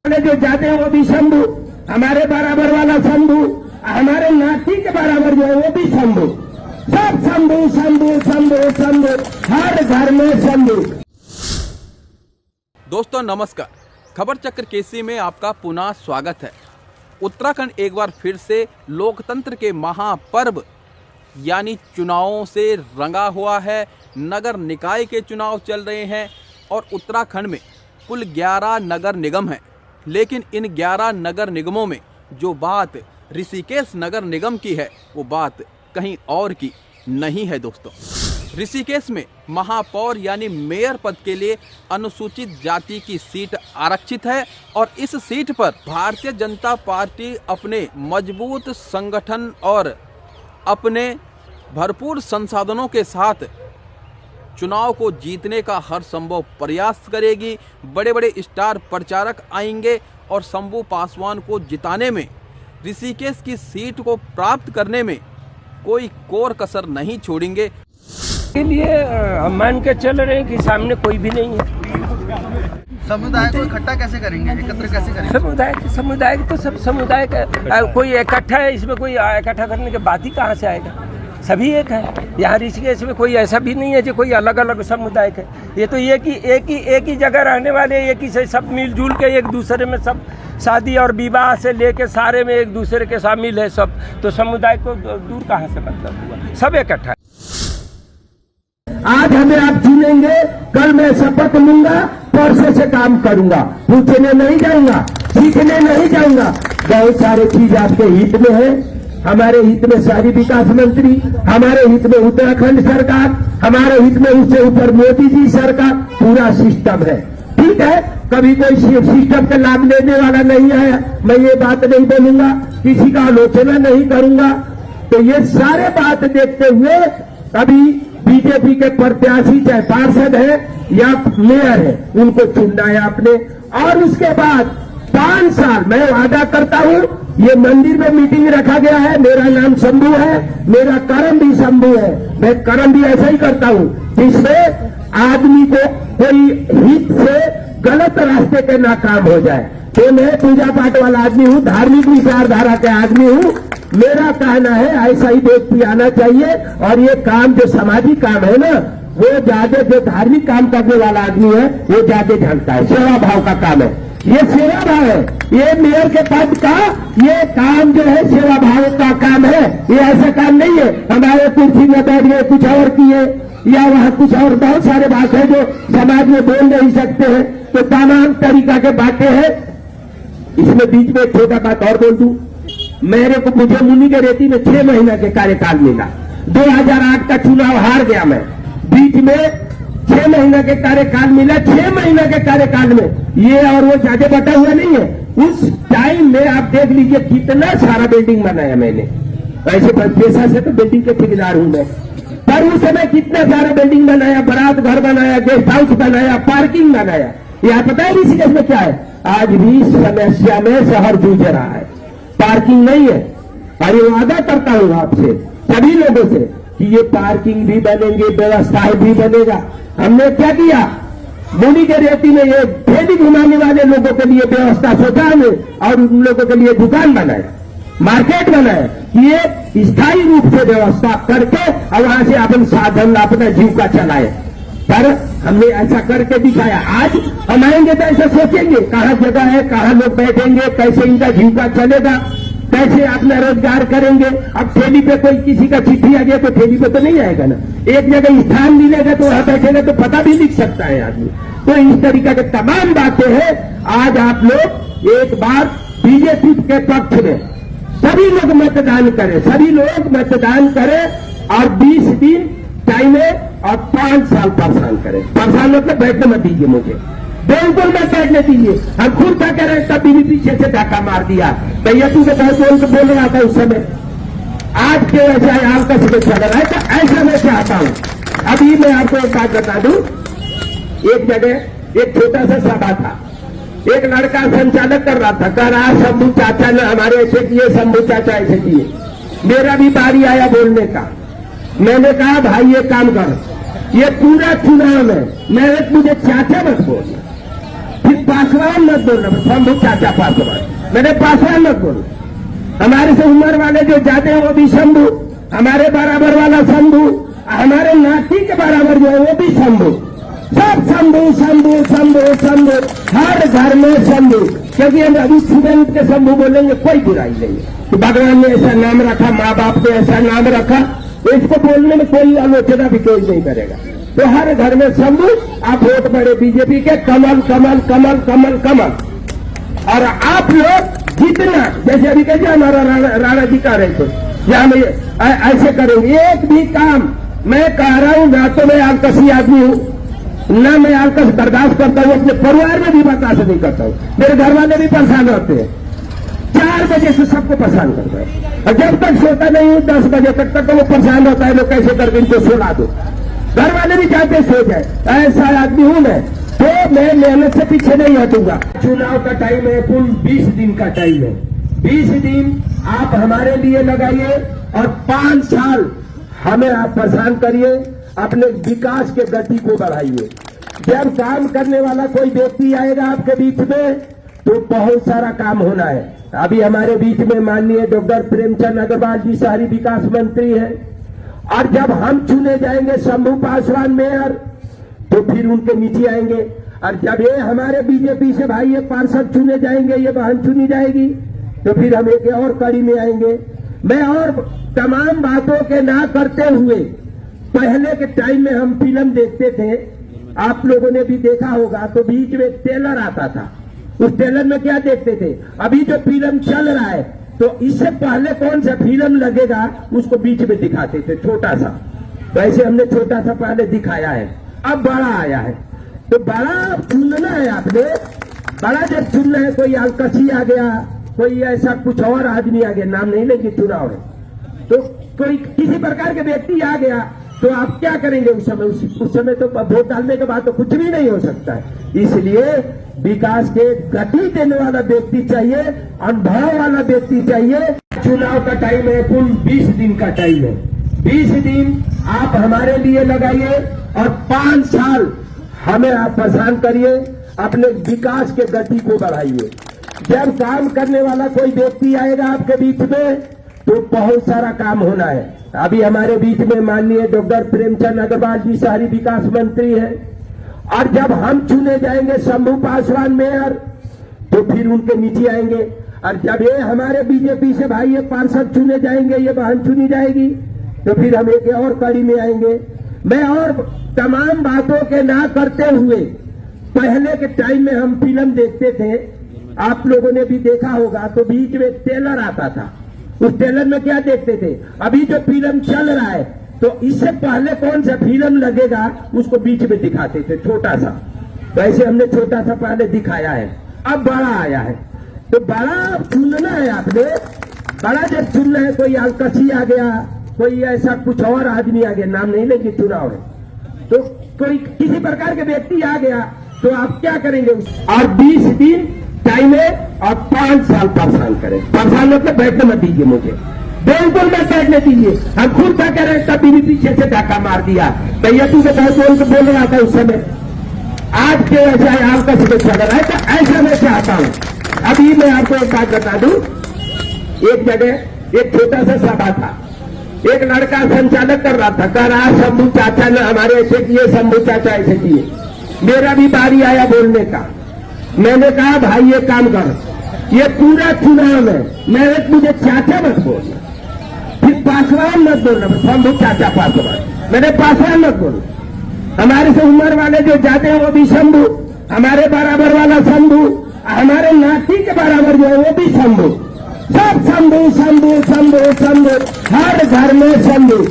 जो जाते हैं वो भी शंभू, हमारे बराबर वाला शंभू, हमारे नाती के बराबर जो है वो भी शंभू, सब शंभू शंभू शंभू शंभू, हर घर में शंभू। दोस्तों नमस्कार, खबर चक्र केसी में आपका पुनः स्वागत है। उत्तराखंड एक बार फिर से लोकतंत्र के महापर्व यानी चुनावों से रंगा हुआ है। नगर निकाय के चुनाव चल रहे हैं और उत्तराखंड में कुल 11 नगर निगम हैं, लेकिन इन 11 नगर निगमों में जो बात ऋषिकेश नगर निगम की है वो बात कहीं और की नहीं है। दोस्तों ऋषिकेश में महापौर यानी मेयर पद के लिए अनुसूचित जाति की सीट आरक्षित है और इस सीट पर भारतीय जनता पार्टी अपने मजबूत संगठन और अपने भरपूर संसाधनों के साथ चुनाव को जीतने का हर संभव प्रयास करेगी। बड़े बड़े स्टार प्रचारक आएंगे और शंभू पासवान को जिताने में, ऋषिकेश की सीट को प्राप्त करने में कोई कोर कसर नहीं छोड़ेंगे। के लिए हम मान के चल रहे हैं कि सामने कोई भी नहीं है। समुदाय को इकट्ठा कैसे करेंगे, एकत्र कैसे करेंगे? समुदाय तो सब समुदाय का कोई इकट्ठा है, इसमें कोई इकट्ठा करने के बात ही कहाँ से आएगा। सभी एक है। यहाँ ऋषिकेश में कोई ऐसा भी नहीं है जो कोई अलग अलग समुदाय है। ये तो एक ही जगह रहने वाले, एक ही से सब मिलजुल के एक दूसरे में सब शादी और विवाह से लेके सारे में एक दूसरे के शामिल है सब। तो समुदाय को दूर कहाँ से मतलब हुआ, सब इकट्ठा है। आज हमें आप चुनेंगे, कल मैं शपथ लूंगा, परसों से काम करूंगा, पूछने नहीं जाऊंगा, सीखने नहीं जाऊंगा। बहुत सारे चीज आपके हित में है। हमारे हित में शहरी विकास मंत्री, हमारे हित में उत्तराखंड सरकार, हमारे हित में उससे ऊपर मोदी जी सरकार, पूरा सिस्टम है। ठीक है, कभी कोई सिस्टम का लाभ लेने वाला नहीं आया, मैं ये बात नहीं बोलूंगा, किसी का आलोचना नहीं करूंगा। तो ये सारे बात देखते हुए अभी बीजेपी के प्रत्याशी चाहे पार्षद है या मेयर है, उनको चुनना है आपने। और उसके बाद 5 साल मैं वादा करता हूं, ये मंदिर में मीटिंग रखा गया है, मेरा नाम शंभू है, मेरा कर्म भी शंभू है। मैं कर्म भी ऐसा ही करता हूं जिसमें आदमी को कोई हित से गलत रास्ते पे ना काम हो जाए। तो मैं पूजा पाठ वाला आदमी हूं, धार्मिक विचारधारा के आदमी हूं। मेरा कहना है ऐसा ही व्यक्ति आना चाहिए। और ये काम जो सामाजिक काम है ना, वो ज्यादा जो धार्मिक काम करने वाला आदमी है वो ज्यादा जानता है। सेवा भाव का काम है, ये सेवा भाव है। ये मेयर के पद का ये काम जो है सेवा भाव का काम है। ये ऐसा काम नहीं है हमारे कुर्सी में बैठ गए कुछ और किए या वहां कुछ और। बहुत सारे बात है जो समाज में बोल नहीं सकते हैं, तो तमाम तरीका के बातें हैं। इसमें बीच में एक छोटा बात और बोल दूं, मुझे मुनि के रेती में 6 महीना के कार्यकाल मिला। 2008 का चुनाव हार गया मैं, बीच में 6 महीना के कार्यकाल मिला। 6 महीना के कार्यकाल में ये और वो ज्यादा बटा हुआ नहीं है। उस टाइम में आप देख लीजिए कितना सारा बिल्डिंग बनाया मैंने। वैसे पेशा से तो बिल्डिंग के ठेकेदार हूं मैं, पर उस समय कितना सारा बिल्डिंग बनाया, बारात घर बनाया, गेस्ट हाउस बनाया, पार्किंग बनाया। यहाँ पता है ऋषिकेश में क्या है? आज भी समस्या में शहर जूझ रहा है, पार्किंग नहीं है। और ये वादा करता हूं आपसे सभी लोगों से कि ये पार्किंग भी बनेंगे, व्यवस्था भी बनेगा। हमने क्या किया, मुनि के रेती में ये ठेली घुमाने वाले लोगों के लिए व्यवस्था सोचा हमने और उन लोगों के लिए दुकान बनाया, मार्केट बनाया। ये स्थायी रूप से व्यवस्था करके और वहां से अपन साधन अपना जीविका चलाए। पर हमने ऐसा करके दिखाया। आज हम आएंगे तो ऐसा सोचेंगे कहाँ जगह है, कहाँ लोग बैठेंगे, कैसे इनका जीविका चलेगा, कैसे अपना रोजगार करेंगे। अब ठेली पे कोई किसी का चिट्ठी आ गया तो ठेली पे तो नहीं आएगा ना, एक जगह स्थान मिलेगा तो वहां बैठेगा तो पता भी लिख सकता है आदमी। तो इस तरीके के तमाम बातें हैं। आज आप लोग एक बार बीजेपी के पक्ष में सभी लोग मतदान करें, सभी लोग मतदान करें और 20 दिन टाइम है और 5 साल परेशान करें। परेशान मतलब बैठने मत दीजिए मुझे, बिल्कुल मत बैठने दीजिए। हम खुद क्या कह रहे हैं, तभी भी पीछे से धक्का मार दिया। भैया तू के बोल रहा था उस समय, आज के वैसे आपका समय चल रहा है तो ऐसा मैं चाहता हूं। अभी मैं आपको एक बात बता दूं, एक जगह एक छोटा सा सभा था, एक लड़का संचालक कर रहा था, कह रहा शंभू चाचा ने हमारे ऐसे किए, शंभू चाचा ऐसे किए। मेरा भी बारी आया बोलने का। मैंने कहा भाई ये काम कर, ये पूरा चुनाव में मुझे चाचा मत बोल, फिर पासवान मत बोलना, शंभू चाचा पासवान, मैंने पासवान मत बोलना। हमारे से उम्र वाले जो जाते हैं वो भी शंभू, हमारे बराबर वाला शंभू, हमारे नाती के बराबर जो है वो भी शंभू, सब शंभू शंभू शंभू शंभू, हर घर में शंभू। क्योंकि हम अभी सुबह उठ के शंभू बोलेंगे कोई बुराई नहीं है कि भगवान ने ऐसा नाम रखा, माँ बाप ने ऐसा नाम रखा, तो इसको बोलने में कोई आलोचना भी कोई नहीं करेगा। तो हर घर में शंभू, आप वोट पड़े बीजेपी के, कमल कमल कमल कमल कमल। और आप लोग जितना, जैसे अभी कहते हमारा राणा जी कह रहे थे, या हम ऐसे करेंगे, एक भी काम मैं कह रहा हूं, ना तो मैं आलकसी आदमी हूं, ना मैं आलकस बर्दाश्त करता हूं, अपने परिवार में भी बर्दाश्त नहीं करता हूं, मेरे घर वाले भी परेशान होते हैं, 4 बजे से सबको परेशान करता है, और जब तक सोता नहीं हूं 10 बजे तक तो वो परेशान होता है, लोग कैसे करके इनको सुला दो, घर वाले भी चाहते सो जाए, ऐसा आदमी हूं मैं। तो मैं मेहनत से पीछे नहीं हटूंगा। चुनाव का टाइम है, कुल 20 दिन का टाइम है, 20 दिन आप हमारे लिए लगाइए और 5 साल हमें आप परेशान करिए, अपने विकास के गति को बढ़ाइए। जब काम करने वाला कोई व्यक्ति आएगा आपके बीच में तो बहुत सारा काम होना है। अभी हमारे बीच में माननीय डॉक्टर प्रेमचंद अग्रवाल जी शहरी विकास मंत्री हैं, और जब हम चुने जाएंगे शंभू पासवान मेयर तो फिर उनके नीचे आएंगे, और जब ये हमारे बीजेपी से भाई ये पार्षद चुने जाएंगे, ये बहन चुनी जाएगी, तो फिर हम एक और कड़ी में आएंगे। मैं और तमाम बातों के ना करते हुए, पहले के टाइम में हम फिल्म देखते थे, आप लोगों ने भी देखा होगा, तो बीच में ट्रेलर आता था, उस ट्रेलर में क्या देखते थे, अभी जो फिल्म चल रहा है तो इससे पहले कौन सा फिल्म लगेगा उसको बीच में दिखाते थे, छोटा सा। वैसे हमने छोटा सा पहले दिखाया है, अब बड़ा आया है, तो बड़ा चुनना है आपने, बड़ा जब चुनना है, कोई आलकसी आ गया, कोई ऐसा कुछ और आदमी आ गया, नाम नहीं लेंगे चुनाव है, तो कोई किसी प्रकार के व्यक्ति आ गया तो आप क्या करेंगे उस समय? उस समय तो वोट डालने के बाद तो कुछ भी नहीं हो सकता है। इसलिए विकास के गति देने वाला व्यक्ति चाहिए, अनुभव वाला व्यक्ति चाहिए। चुनाव का टाइम है, कुल 20 दिन का टाइम है, 20 दिन आप हमारे लिए लगाइए और 5 साल हमें आप परेशान करिए, अपने विकास के गति को बढ़ाइए। जब काम करने वाला कोई व्यक्ति आएगा आपके बीच में तो बहुत सारा काम होना है। अभी हमारे बीच में माननीय डॉक्टर प्रेमचंद अग्रवाल जी शहरी विकास मंत्री हैं, और जब हम चुने जाएंगे शंभू पासवान मेयर तो फिर उनके नीचे आएंगे, और जब ये हमारे बीजेपी से भाई ये पार्षद चुने जाएंगे, ये बहन चुनी जाएगी, तो फिर हम एक और कड़ी में आएंगे। मैं और तमाम बातों के ना करते हुए, पहले के टाइम में हम फिल्म देखते थे, आप लोगों ने भी देखा होगा, तो बीच में ट्रेलर आता था, उस ट्रेलर में क्या देखते थे, अभी जो फिल्म चल रहा है तो इससे पहले कौन सा फिल्म लगेगा उसको बीच में दिखाते थे, छोटा सा। वैसे हमने छोटा सा पहले दिखाया है, अब बड़ा आया है, तो बड़ा चुनना है आपने, बड़ा जब चुनना है, कोई आलकसी आ गया, कोई ऐसा कुछ और आदमी आ गया, नाम नहीं लेंगे चुनाव है, तो कोई किसी प्रकार के व्यक्ति आ गया तो आप क्या करेंगे? और 20 दिन टाइम है और 5 साल परेशान करें। परेशान मतलब बैठने मत दीजिए मुझे, बिल्कुल मत बैठने दीजिए। हम खुद क्या कह रहे हैं, कभी भी पीछे से धक्का मार दिया, भैया तू तो बोल रहा था उस समय, आज के ऐसा आपका सुबह चल रहा है, तो ऐसा मैं चाहता हूं। अभी मैं आपको एक बात बता दूं, एक जगह एक छोटा सा सभा था, एक लड़का संचालक कर रहा था, कह रहा शंभू चाचा ने हमारे ऐसे किए, शंभू चाचा ऐसे किए। मेरा भी बारी आया बोलने का, मैंने कहा भाई ये काम कर, ये पूरा चुनाव में मुझे चाचा मत बोलना, फिर पासवान मत बोलना, शंभू चाचा पासवान, मैंने पासवान मत बोलना। हमारे से उम्र वाले जो जाते हैं वो भी शंभू, हमारे बराबर वाला शंभू, हमारे नाती के बराबर जो है वो भी शंभू, सब शंभू शंभू शंभू शंभू, हर घर में शंभू।